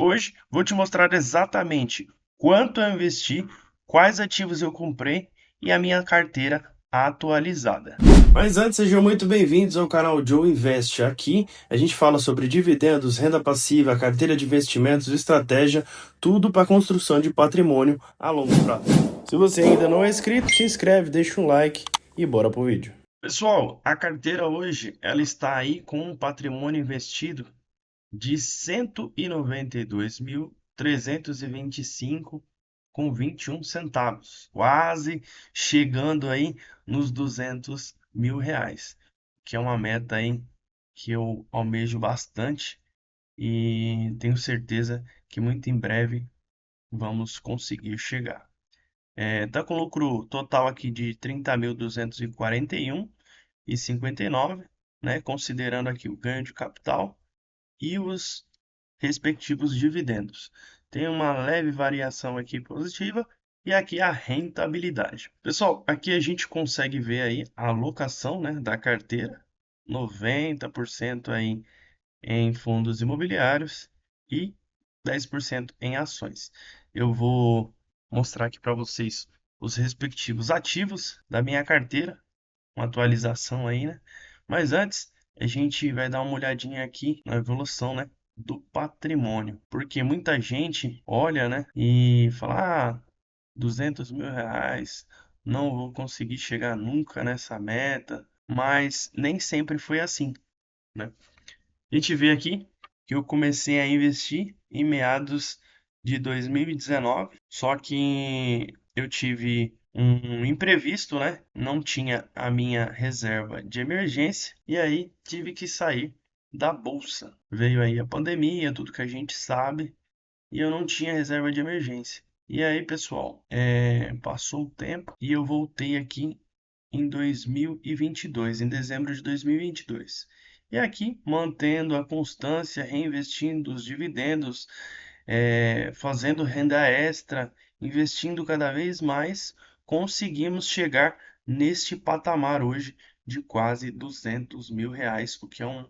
Hoje vou te mostrar exatamente quanto eu investi, quais ativos eu comprei e a minha carteira atualizada. Mas antes, sejam muito bem-vindos ao canal Joe Invest. Aqui a gente fala sobre dividendos, renda passiva, carteira de investimentos, estratégia, tudo para construção de patrimônio a longo prazo. Se você ainda não é inscrito, se inscreve, deixa um like e bora pro vídeo. Pessoal, a carteira hoje ela está aí com um patrimônio investido de 192.325,21 centavos, quase chegando aí nos R$ 200.000, que é uma meta aí que eu almejo bastante e tenho certeza que muito em breve vamos conseguir chegar. Tá com lucro total aqui de 30.241,59, né, considerando aqui o ganho de capital e os respectivos dividendos. Tem uma leve variação aqui positiva e aqui a rentabilidade. Pessoal, aqui a gente consegue ver aí a alocação, né, da carteira, 90% aí em fundos imobiliários e 10% em ações. Eu vou mostrar aqui para vocês os respectivos ativos da minha carteira, uma atualização aí, né? Mas antes, a gente vai dar uma olhadinha aqui na evolução, né, do patrimônio, porque muita gente olha, né, e fala, R$ 200.000, não vou conseguir chegar nunca nessa meta, mas nem sempre foi assim, né? A gente vê aqui que eu comecei a investir em meados de 2019, só que eu tive um imprevisto, né? Não tinha a minha reserva de emergência e aí tive que sair da bolsa. Veio aí a pandemia, tudo que a gente sabe, e eu não tinha reserva de emergência. E aí, pessoal, passou o tempo e eu voltei aqui em 2022, em dezembro de 2022. E aqui, mantendo a constância, reinvestindo os dividendos, fazendo renda extra, investindo cada vez mais, conseguimos chegar neste patamar hoje de quase R$ 200.000, o que é uma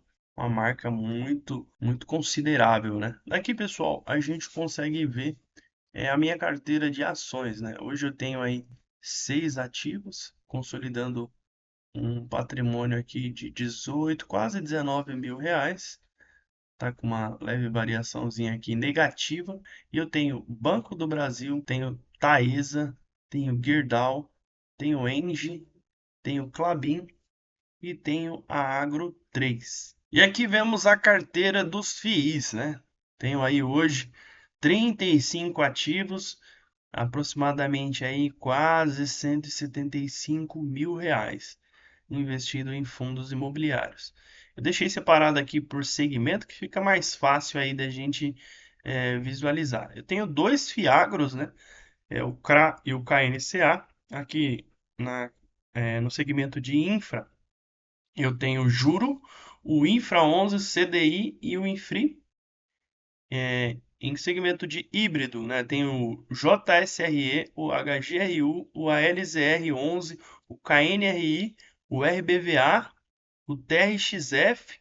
marca muito, muito considerável, né? Daqui, pessoal, a gente consegue ver a minha carteira de ações, né? Hoje eu tenho aí 6 ativos, consolidando um patrimônio aqui de 18, quase R$ 19.000. Tá com uma leve variaçãozinha aqui negativa. E eu tenho Banco do Brasil, tenho Taesa, tenho Gerdau, tenho Engie, tenho Klabin e tenho a Agro 3. E aqui vemos a carteira dos FIIs, né? Tenho aí hoje 35 ativos, aproximadamente aí quase R$ 175.000 investido em fundos imobiliários. Eu deixei separado aqui por segmento que fica mais fácil aí da gente visualizar. Eu tenho dois Fiagros, né? O CRA e o KNCA. Aqui no segmento de infra, eu tenho o Juro, o Infra 11, o CDI e o Infri. Em segmento de híbrido, né, tem o JSRE, o HGRU, o ALZR11, o KNRI, o RBVA, o TRXF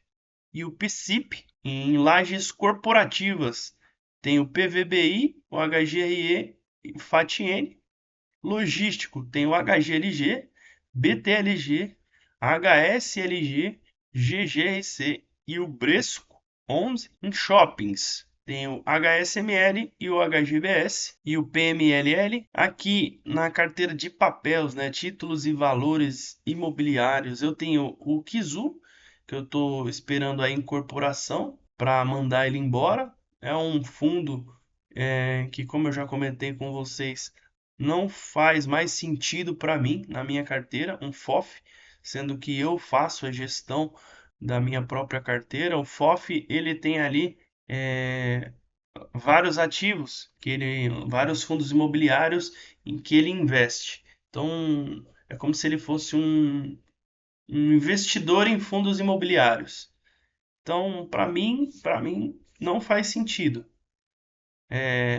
e o PSIP. Em lajes corporativas, tem o PVBI, o HGRE e o FATN. Logístico, tem o HGLG, BTLG, HSLG, GGRC e o Bresco 11. Em shoppings, tem o HSML e o HGBS e o PMLL. Aqui na carteira de papéis, né, títulos e valores imobiliários, eu tenho o Kizu, que eu estou esperando a incorporação para mandar ele embora. É um fundo que, como eu já comentei com vocês, não faz mais sentido para mim na minha carteira, um FOF, sendo que eu faço a gestão da minha própria carteira. O FOF ele tem ali é, vários ativos, vários fundos imobiliários em que ele investe. Então é como se ele fosse um investidor em fundos imobiliários. Então, para mim não faz sentido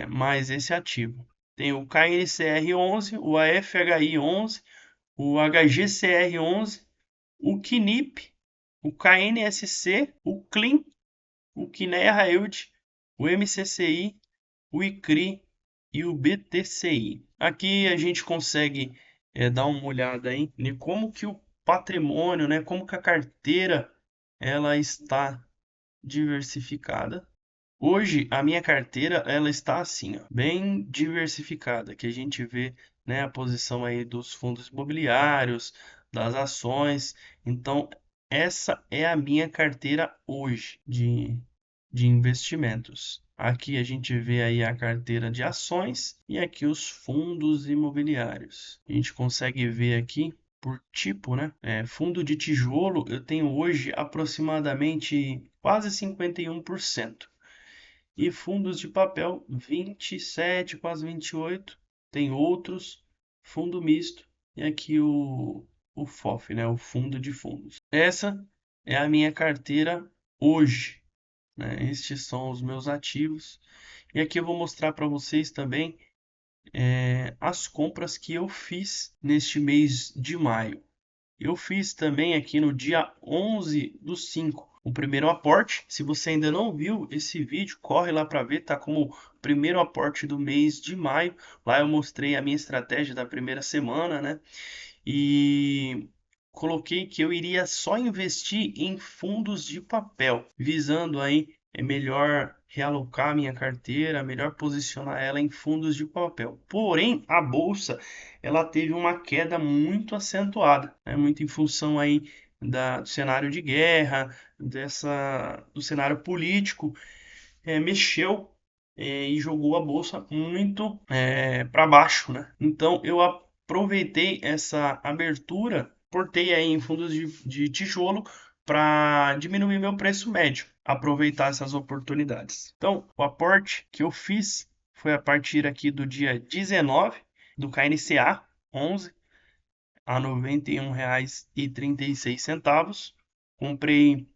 mais esse ativo. Tem o KNCR11, o AFHI11, o HGCR11, o KNIP, o KNSC, o CLIN, o Kinea Yield o MCCI, o ICRI e o BTCI. Aqui a gente consegue dar uma olhada aí em como que o patrimônio, né, como que a carteira ela está diversificada. Hoje a minha carteira ela está assim, ó, bem diversificada, que a gente vê, né, a posição aí dos fundos imobiliários, das ações. Então, essa é a minha carteira hoje de investimentos. Aqui a gente vê aí a carteira de ações e aqui os fundos imobiliários. A gente consegue ver aqui por tipo, né? Fundo de tijolo eu tenho hoje aproximadamente quase 51%. E fundos de papel 27, quase 28. Tem outros, fundo misto e aqui o FOF, né? O fundo de fundos. Essa é a minha carteira hoje, né? Estes são os meus ativos. E aqui eu vou mostrar para vocês também as compras que eu fiz neste mês de maio. Eu fiz também aqui no dia 11/5 o primeiro aporte. Se você ainda não viu esse vídeo, corre lá para ver, tá como primeiro aporte do mês de maio. Lá eu mostrei a minha estratégia da primeira semana, né? E coloquei que eu iria só investir em fundos de papel, visando aí melhor realocar minha carteira, melhor posicionar ela em fundos de papel. Porém, a bolsa ela teve uma queda muito acentuada, né? Muito em função aí do cenário de guerra, do cenário político, mexeu e jogou a bolsa muito para baixo, né? Então eu aproveitei essa abertura, portei aí em fundos de tijolo para diminuir meu preço médio, aproveitar essas oportunidades. Então, o aporte que eu fiz foi a partir aqui do dia 19 do KNCA 11 a R$ 91,36. Comprei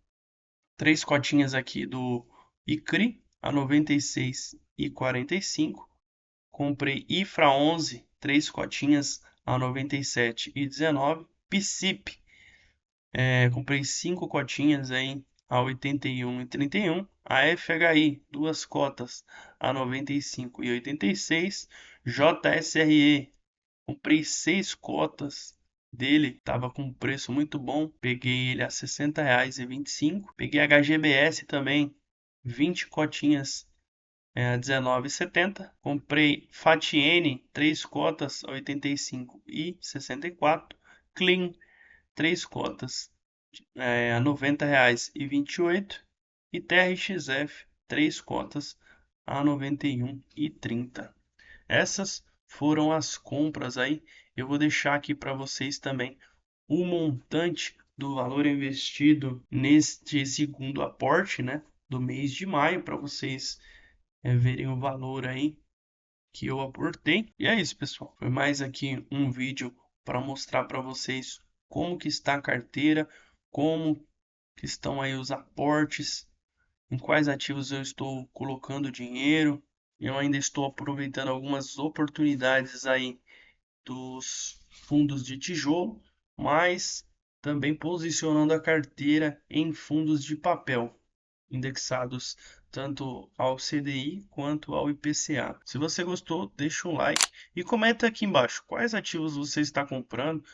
três cotinhas aqui do ICRI a 96,45. Comprei IFRA 11, três cotinhas a 97,19. PSIP, comprei cinco cotinhas aí a 81,31. A FHI, duas cotas a 95,86. JSRE, comprei seis cotas dele, estava com um preço muito bom. Peguei ele a R$ 60,25. Peguei HGBS também, 20 cotinhas a 19,70. Comprei Fatiene, 3 cotas a 85,64. Clean, 3 cotas a R$ 90,28. E TRXF, 3 cotas a 91,30. Essas foram as compras aí. Eu vou deixar aqui para vocês também o montante do valor investido neste segundo aporte, né, do mês de maio, para vocês verem o valor aí que eu aportei. E é isso, pessoal. Foi mais aqui um vídeo para mostrar para vocês como que está a carteira, como que estão aí os aportes, em quais ativos eu estou colocando dinheiro. Eu ainda estou aproveitando algumas oportunidades aí dos fundos de tijolo, mas também posicionando a carteira em fundos de papel, indexados tanto ao CDI quanto ao IPCA. Se você gostou, deixa um like e comenta aqui embaixo quais ativos você está comprando,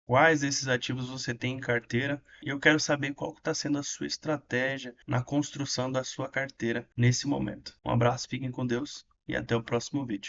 quais desses ativos você tem em carteira, e eu quero saber qual está sendo a sua estratégia na construção da sua carteira nesse momento. Um abraço, fiquem com Deus e até o próximo vídeo.